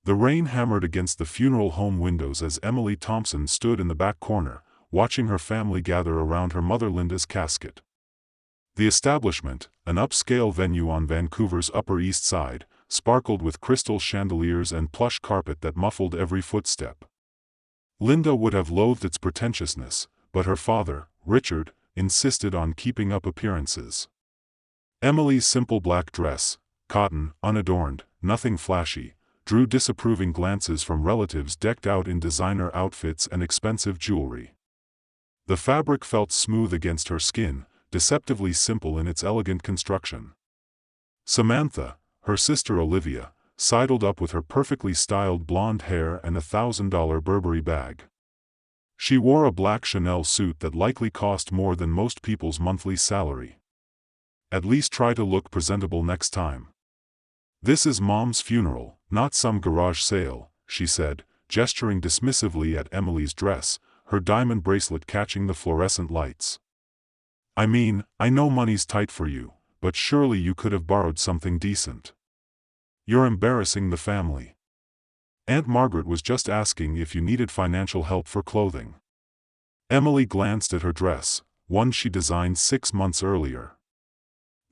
The rain hammered against the funeral home windows as Emily Thompson stood in the back corner, watching her family gather around her mother Linda's casket. The establishment, an upscale venue on Vancouver's Upper East Side, sparkled with crystal chandeliers and plush carpet that muffled every footstep. Linda would have loathed its pretentiousness, but her father, Richard, insisted on keeping up appearances. Emily's simple black dress, cotton, unadorned, nothing flashy, drew disapproving glances from relatives decked out in designer outfits and expensive jewelry. The fabric felt smooth against her skin, deceptively simple in its elegant construction. Samantha, her sister Olivia, sidled up with her perfectly styled blonde hair and $1,000 Burberry bag. She wore a black Chanel suit that likely cost more than most people's monthly salary. At least try to look presentable next time. "This is Mom's funeral, not some garage sale," she said, gesturing dismissively at Emily's dress, her diamond bracelet catching the fluorescent lights. "I mean, I know money's tight for you, but surely you could have borrowed something decent. You're embarrassing the family. Aunt Margaret was just asking if you needed financial help for clothing." Emily glanced at her dress, one she designed 6 months earlier.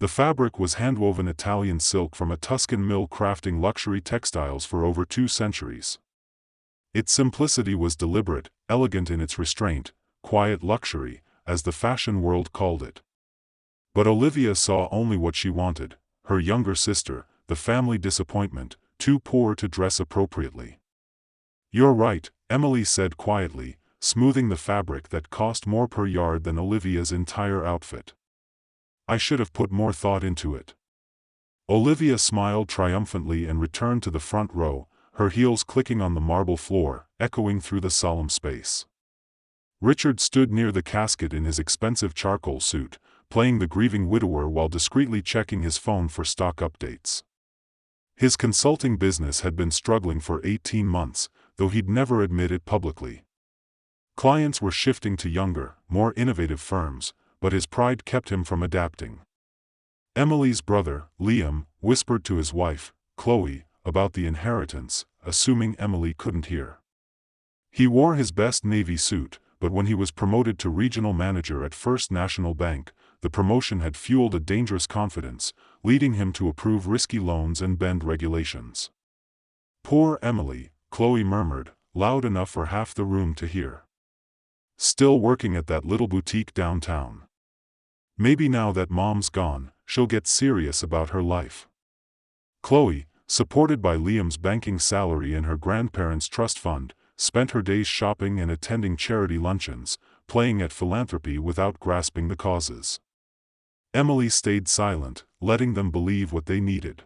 The fabric was handwoven Italian silk from a Tuscan mill crafting luxury textiles for over 2 centuries. Its simplicity was deliberate, elegant in its restraint, quiet luxury, as the fashion world called it. But Olivia saw only what she wanted, her younger sister, the family disappointment, too poor to dress appropriately. "You're right," Emily said quietly, smoothing the fabric that cost more per yard than Olivia's entire outfit. "I should have put more thought into it." Olivia smiled triumphantly and returned to the front row, her heels clicking on the marble floor, echoing through the solemn space. Richard stood near the casket in his expensive charcoal suit, playing the grieving widower while discreetly checking his phone for stock updates. His consulting business had been struggling for 18 months, though he'd never admit it publicly. Clients were shifting to younger, more innovative firms, but his pride kept him from adapting. Emily's brother, Liam, whispered to his wife, Chloe, about the inheritance, assuming Emily couldn't hear. He wore his best navy suit, but when he was promoted to regional manager at First National Bank, the promotion had fueled a dangerous confidence, leading him to approve risky loans and bend regulations. "Poor Emily," Chloe murmured, loud enough for half the room to hear. "Still working at that little boutique downtown. Maybe now that Mom's gone, she'll get serious about her life." Chloe, supported by Liam's banking salary and her grandparents' trust fund, spent her days shopping and attending charity luncheons, playing at philanthropy without grasping the causes. Emily stayed silent, letting them believe what they needed.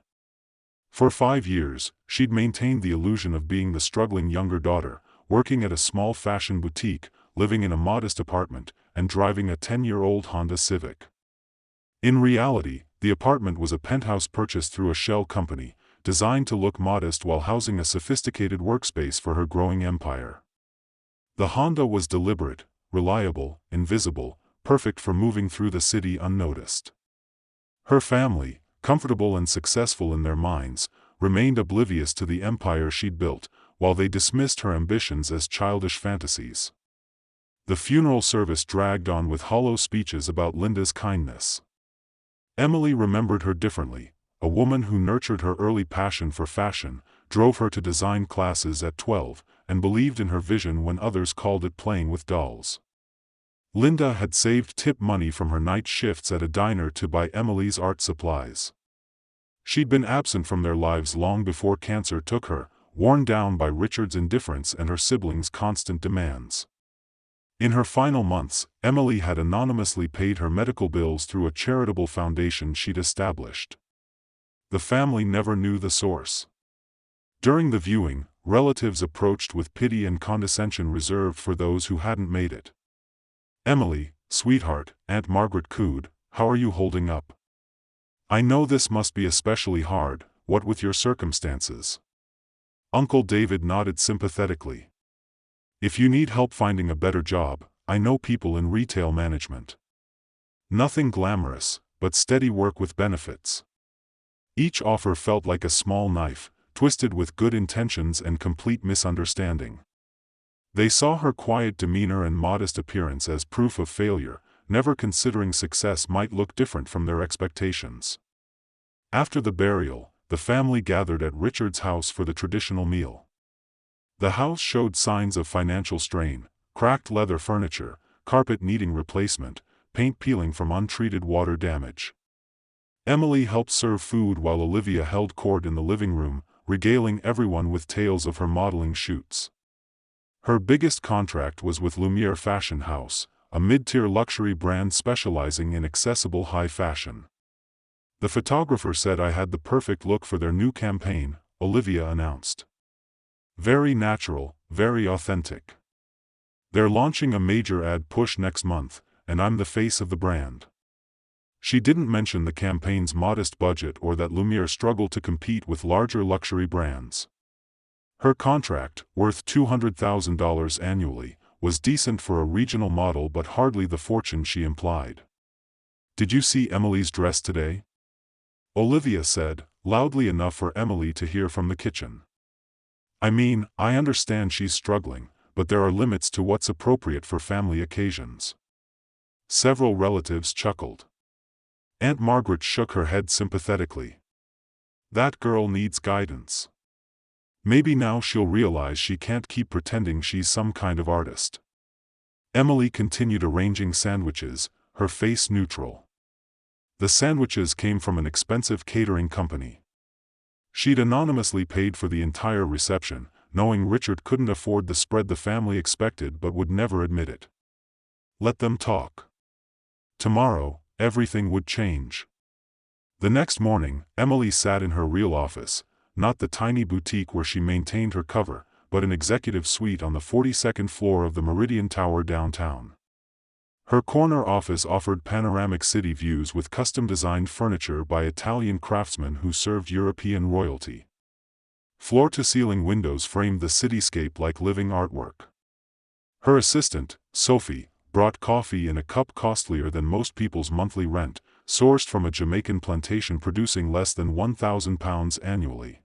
For 5 years, she'd maintained the illusion of being the struggling younger daughter, working at a small fashion boutique, living in a modest apartment, and driving a 10-year-old Honda Civic. In reality, the apartment was a penthouse purchased through a shell company, designed to look modest while housing a sophisticated workspace for her growing empire. The Honda was deliberate, reliable, invisible, perfect for moving through the city unnoticed. Her family, comfortable and successful in their minds, remained oblivious to the empire she'd built, while they dismissed her ambitions as childish fantasies. The funeral service dragged on with hollow speeches about Linda's kindness. Emily remembered her differently, a woman who nurtured her early passion for fashion, drove her to design classes at 12, and believed in her vision when others called it playing with dolls. Linda had saved tip money from her night shifts at a diner to buy Emily's art supplies. She'd been absent from their lives long before cancer took her, worn down by Richard's indifference and her siblings' constant demands. In her final months, Emily had anonymously paid her medical bills through a charitable foundation she'd established. The family never knew the source. During the viewing, relatives approached with pity and condescension reserved for those who hadn't made it. "Emily, sweetheart," Aunt Margaret cooed, "how are you holding up? I know this must be especially hard, what with your circumstances." Uncle David nodded sympathetically. "If you need help finding a better job, I know people in retail management. Nothing glamorous, but steady work with benefits." Each offer felt like a small knife, twisted with good intentions and complete misunderstanding. They saw her quiet demeanor and modest appearance as proof of failure, never considering success might look different from their expectations. After the burial, the family gathered at Richard's house for the traditional meal. The house showed signs of financial strain: cracked leather furniture, carpet needing replacement, paint peeling from untreated water damage. Emily helped serve food while Olivia held court in the living room, regaling everyone with tales of her modeling shoots. Her biggest contract was with Lumiere Fashion House, a mid-tier luxury brand specializing in accessible high fashion. The photographer said I had the perfect look for their new campaign, Olivia announced. Very natural, very authentic. They're launching a major ad push next month, and I'm the face of the brand. She didn't mention the campaign's modest budget or that Lumiere struggled to compete with larger luxury brands. Her contract, worth $200,000 annually, was decent for a regional model but hardly the fortune she implied. "Did you see Emily's dress today?" Olivia said, loudly enough for Emily to hear from the kitchen. "I mean, I understand she's struggling, but there are limits to what's appropriate for family occasions." Several relatives chuckled. Aunt Margaret shook her head sympathetically. "That girl needs guidance. Maybe now she'll realize she can't keep pretending she's some kind of artist." Emily continued arranging sandwiches, her face neutral. The sandwiches came from an expensive catering company. She'd anonymously paid for the entire reception, knowing Richard couldn't afford the spread the family expected but would never admit it. Let them talk. Tomorrow, everything would change. The next morning, Emily sat in her real office, not the tiny boutique where she maintained her cover, but an executive suite on the 42nd floor of the Meridian Tower downtown. Her corner office offered panoramic city views with custom-designed furniture by Italian craftsmen who served European royalty. Floor-to-ceiling windows framed the cityscape like living artwork. Her assistant, Sophie, brought coffee in a cup costlier than most people's monthly rent, sourced from a Jamaican plantation producing less than £1,000 annually.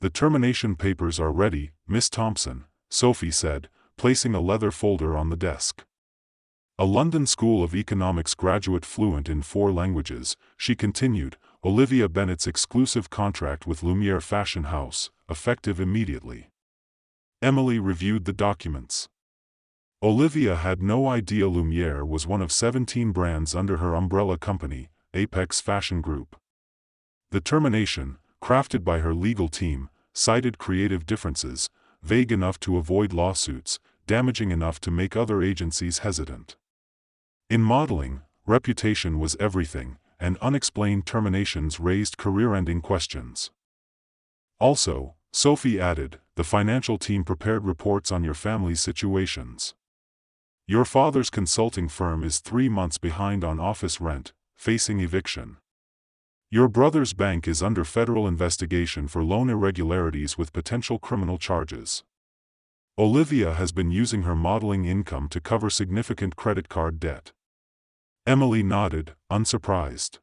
"The termination papers are ready, Miss Thompson," Sophie said, placing a leather folder on the desk. A London School of Economics graduate fluent in 4 languages, she continued, "Olivia Bennett's exclusive contract with Lumiere Fashion House, effective immediately." Emily reviewed the documents. Olivia had no idea Lumiere was one of 17 brands under her umbrella company, Apex Fashion Group. The termination, crafted by her legal team, cited creative differences, vague enough to avoid lawsuits, damaging enough to make other agencies hesitant. In modeling, reputation was everything, and unexplained terminations raised career-ending questions. Also, Sophie added, "The financial team prepared reports on your family's situations. Your father's consulting firm is 3 months behind on office rent, facing eviction. Your brother's bank is under federal investigation for loan irregularities with potential criminal charges. Olivia has been using her modeling income to cover significant credit card debt." Emily nodded, unsurprised.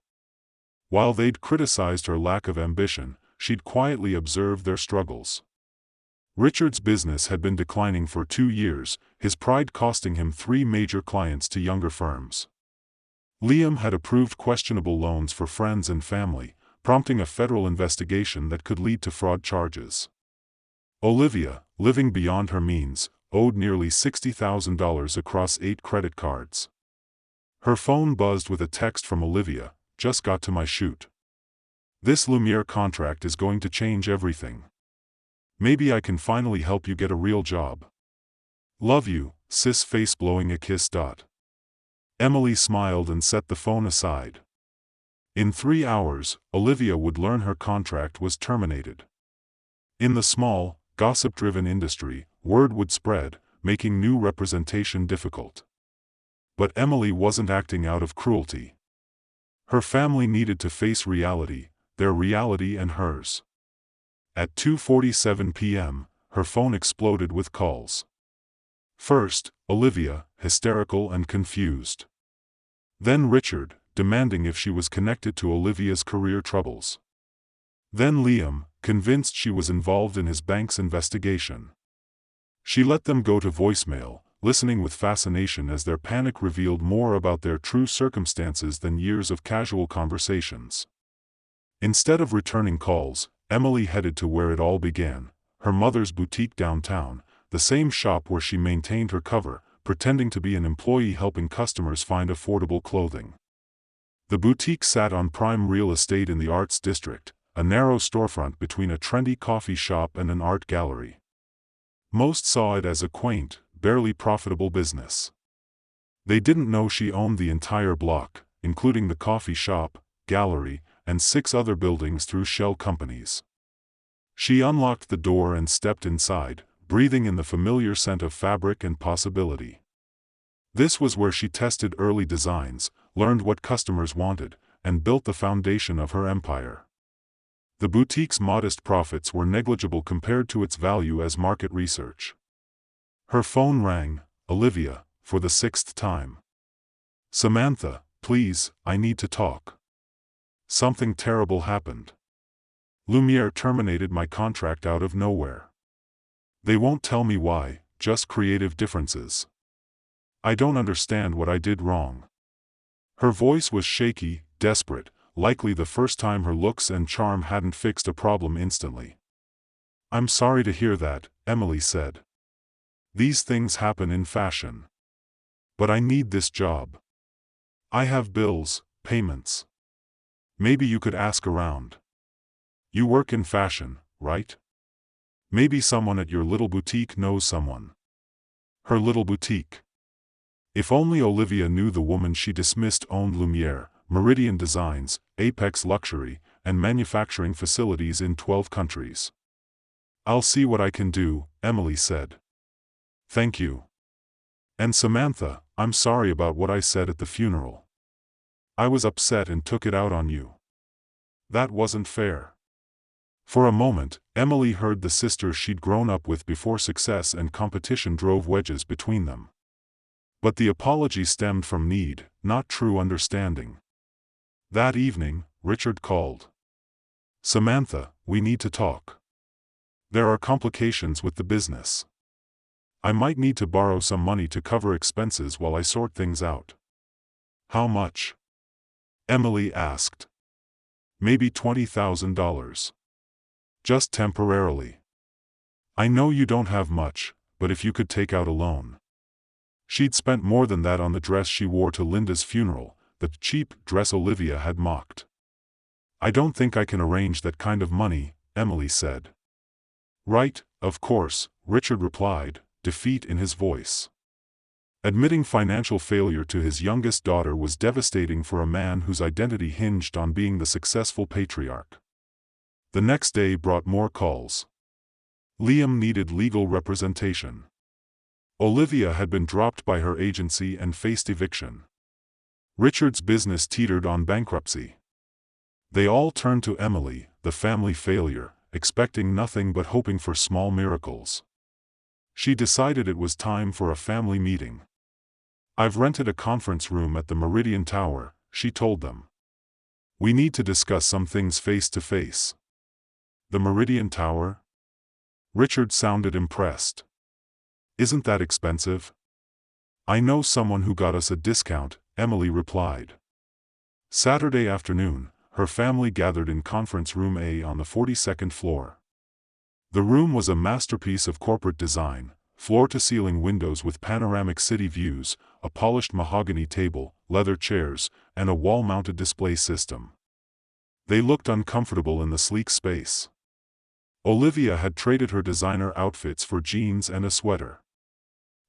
While they'd criticized her lack of ambition, she'd quietly observed their struggles. Richard's business had been declining for 2 years, his pride costing him 3 major clients to younger firms. Liam had approved questionable loans for friends and family, prompting a federal investigation that could lead to fraud charges. Olivia, living beyond her means, owed nearly $60,000 across 8 credit cards. Her phone buzzed with a text from Olivia, "Just got to my shoot. This Lumiere contract is going to change everything. Maybe I can finally help you get a real job. Love you, sis." Face blowing a kiss. Emily smiled and set the phone aside. In 3 hours, Olivia would learn her contract was terminated. In the small, gossip-driven industry, word would spread, making new representation difficult. But Emily wasn't acting out of cruelty. Her family needed to face reality, their reality and hers. At 2:47 p.m., her phone exploded with calls. First, Olivia, hysterical and confused. Then Richard, demanding if she was connected to Olivia's career troubles. Then Liam, convinced she was involved in his bank's investigation. She let them go to voicemail, listening with fascination as their panic revealed more about their true circumstances than years of casual conversations. Instead of returning calls, Emily headed to where it all began, her mother's boutique downtown, the same shop where she maintained her cover, pretending to be an employee helping customers find affordable clothing. The boutique sat on prime real estate in the Arts District, a narrow storefront between a trendy coffee shop and an art gallery. Most saw it as a quaint, barely profitable business. They didn't know she owned the entire block, including the coffee shop, gallery, and 6 other buildings through shell companies. She unlocked the door and stepped inside, breathing in the familiar scent of fabric and possibility. This was where she tested early designs, learned what customers wanted, and built the foundation of her empire. The boutique's modest profits were negligible compared to its value as market research. Her phone rang, Olivia, for the 6th time. "Samantha, please, I need to talk. Something terrible happened. Lumiere terminated my contract out of nowhere. They won't tell me why, just creative differences. I don't understand what I did wrong." Her voice was shaky, desperate, likely the first time her looks and charm hadn't fixed a problem instantly. "I'm sorry to hear that," Emily said. "These things happen in fashion. But I need this job. I have bills, payments. Maybe you could ask around. You work in fashion, right? Maybe someone at your little boutique knows someone." Her little boutique. If only Olivia knew the woman she dismissed owned Lumiere, Meridian Designs, Apex Luxury, and manufacturing facilities in 12 countries. "I'll see what I can do," Emily said. "Thank you. And Samantha, I'm sorry about what I said at the funeral. I was upset and took it out on you. That wasn't fair." For a moment, Emily heard the sisters she'd grown up with before success and competition drove wedges between them. But the apology stemmed from need, not true understanding. That evening, Richard called. "Samantha, we need to talk. There are complications with the business. I might need to borrow some money to cover expenses while I sort things out." "How much?" Emily asked. "Maybe $20,000. Just temporarily. I know you don't have much, but if you could take out a loan." She'd spent more than that on the dress she wore to Linda's funeral, the cheap dress Olivia had mocked. "I don't think I can arrange that kind of money," Emily said. "Right, of course," Richard replied, defeat in his voice. Admitting financial failure to his youngest daughter was devastating for a man whose identity hinged on being the successful patriarch. The next day brought more calls. Liam needed legal representation. Olivia had been dropped by her agency and faced eviction. Richard's business teetered on bankruptcy. They all turned to Emily, the family failure, expecting nothing but hoping for small miracles. She decided it was time for a family meeting. "I've rented a conference room at the Meridian Tower," she told them. "We need to discuss some things face to face." "The Meridian Tower?" Richard sounded impressed. "Isn't that expensive?" "I know someone who got us a discount," Emily replied. Saturday afternoon, her family gathered in Conference Room A on the 42nd floor. The room was a masterpiece of corporate design, floor-to-ceiling windows with panoramic city views, a polished mahogany table, leather chairs, and a wall-mounted display system. They looked uncomfortable in the sleek space. Olivia had traded her designer outfits for jeans and a sweater.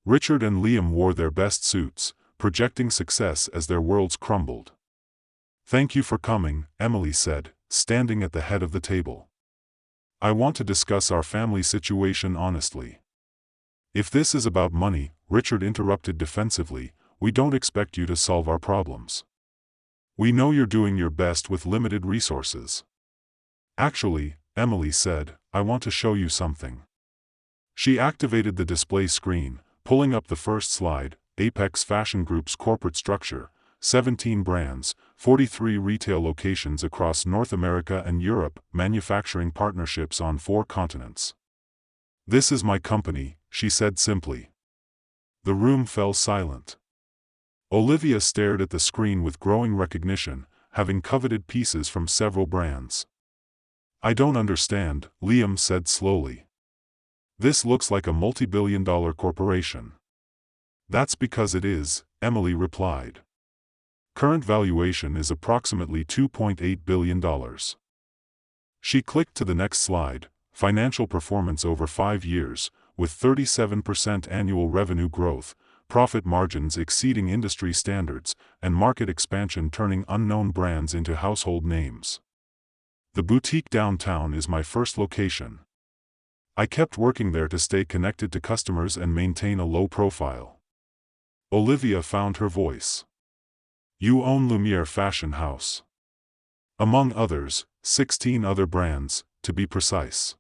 Richard and Liam wore their best suits, projecting success as their worlds crumbled. "Thank you for coming," Emily said, standing at the head of the table. "I want to discuss our family situation honestly." "If this is about money," Richard interrupted defensively, "we don't expect you to solve our problems. We know you're doing your best with limited resources." "Actually," Emily said, "I want to show you something." She activated the display screen, pulling up the first slide, Apex Fashion Group's corporate structure, 17 brands, 43 retail locations across North America and Europe, manufacturing partnerships on 4 continents. "This is my company," she said simply. The room fell silent. Olivia stared at the screen with growing recognition, having coveted pieces from several brands. "I don't understand," Liam said slowly. "This looks like a multi-billion-dollar corporation." "That's because it is," Emily replied. "Current valuation is approximately $2.8 billion. She clicked to the next slide, financial performance over 5 years, with 37% annual revenue growth, profit margins exceeding industry standards, and market expansion turning unknown brands into household names. "The boutique downtown is my first location. I kept working there to stay connected to customers and maintain a low profile." Olivia found her voice. "You own Lumiere Fashion House. Among others, 16 other brands, to be precise.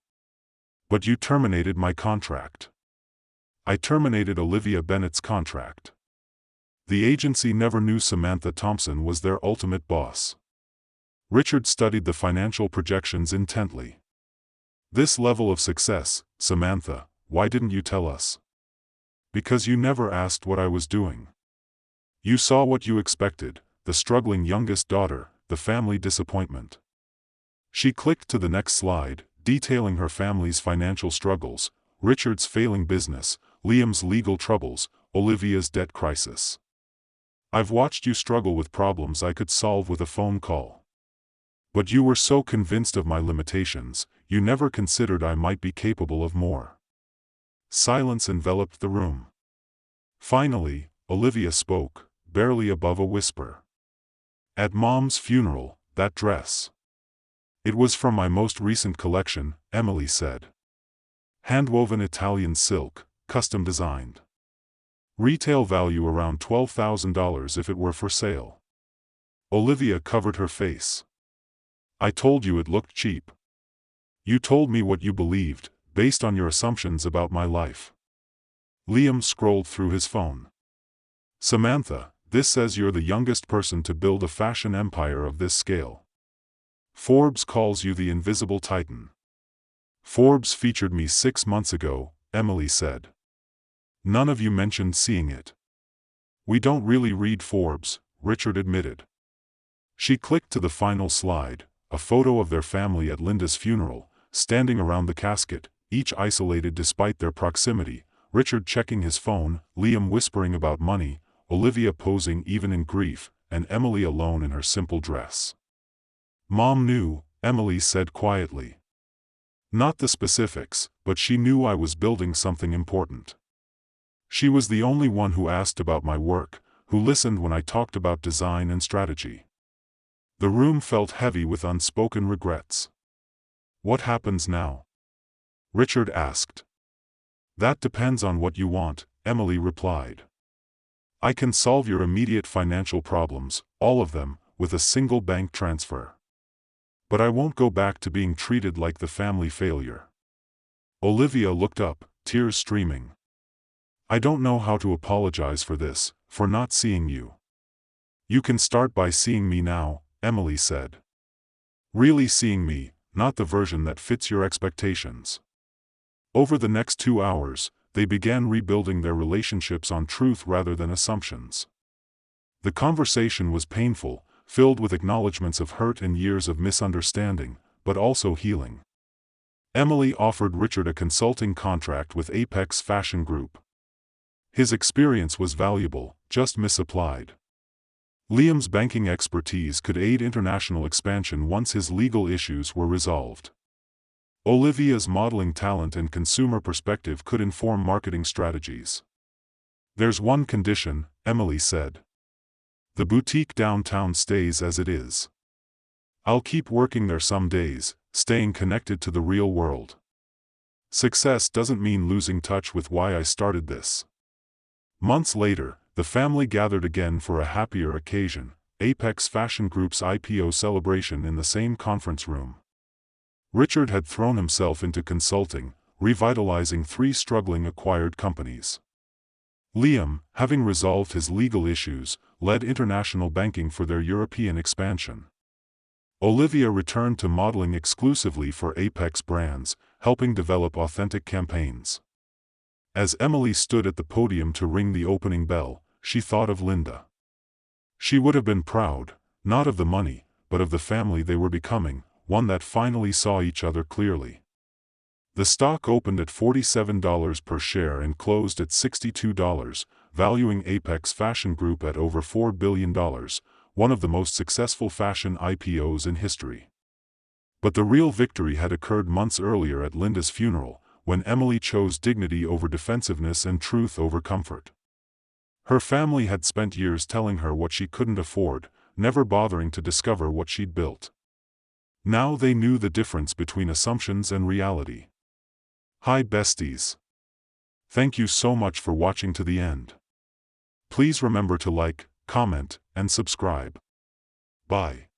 But you terminated my contract." "I terminated Olivia Bennett's contract. The agency never knew Samantha Thompson was their ultimate boss." Richard studied the financial projections intently. "This level of success, Samantha, why didn't you tell us?" "Because you never asked what I was doing. You saw what you expected, the struggling youngest daughter, the family disappointment." She clicked to the next slide, detailing her family's financial struggles, Richard's failing business, Liam's legal troubles, Olivia's debt crisis. "I've watched you struggle with problems I could solve with a phone call. But you were so convinced of my limitations, you never considered I might be capable of more." Silence enveloped the room. Finally, Olivia spoke, barely above a whisper. "At Mom's funeral, that dress. It was from my most recent collection," Emily said. "Handwoven Italian silk, custom designed. Retail value around $12,000 if it were for sale." Olivia covered her face. "I told you it looked cheap. You told me what you believed, based on your assumptions about my life." Liam scrolled through his phone. "Samantha, this says you're the youngest person to build a fashion empire of this scale. Forbes calls you the invisible titan." "Forbes featured me 6 months ago," Emily said. "None of you mentioned seeing it." "We don't really read Forbes," Richard admitted. She clicked to the final slide, a photo of their family at Linda's funeral, standing around the casket, each isolated despite their proximity, Richard checking his phone, Liam whispering about money, Olivia posing even in grief, and Emily alone in her simple dress. "Mom knew," Emily said quietly. "Not the specifics, but she knew I was building something important. She was the only one who asked about my work, who listened when I talked about design and strategy." The room felt heavy with unspoken regrets. "What happens now?" Richard asked. "That depends on what you want," Emily replied. "I can solve your immediate financial problems, all of them, with a single bank transfer. But I won't go back to being treated like the family failure." Olivia looked up, tears streaming. "I don't know how to apologize for this, for not seeing you." "You can start by seeing me now," Emily said. "Really seeing me, not the version that fits your expectations." Over the next 2 hours, they began rebuilding their relationships on truth rather than assumptions. The conversation was painful, filled with acknowledgments of hurt and years of misunderstanding, but also healing. Emily offered Richard a consulting contract with Apex Fashion Group. His experience was valuable, just misapplied. Liam's banking expertise could aid international expansion once his legal issues were resolved. Olivia's modeling talent and consumer perspective could inform marketing strategies. "There's one condition," Emily said. "The boutique downtown stays as it is. I'll keep working there some days, staying connected to the real world. Success doesn't mean losing touch with why I started this." Months later, the family gathered again for a happier occasion, Apex Fashion Group's IPO celebration in the same conference room. Richard had thrown himself into consulting, revitalizing 3 struggling acquired companies. Liam, having resolved his legal issues, led international banking for their European expansion. Olivia returned to modeling exclusively for Apex brands, helping develop authentic campaigns. As Emily stood at the podium to ring the opening bell, she thought of Linda. She would have been proud, not of the money, but of the family they were becoming, one that finally saw each other clearly. The stock opened at $47 per share and closed at $62, valuing Apex Fashion Group at over $4 billion, one of the most successful fashion IPOs in history. But the real victory had occurred months earlier at Linda's funeral, when Emily chose dignity over defensiveness and truth over comfort. Her family had spent years telling her what she couldn't afford, never bothering to discover what she'd built. Now they knew the difference between assumptions and reality. Hi besties. Thank you so much for watching to the end. Please remember to like, comment, and subscribe. Bye.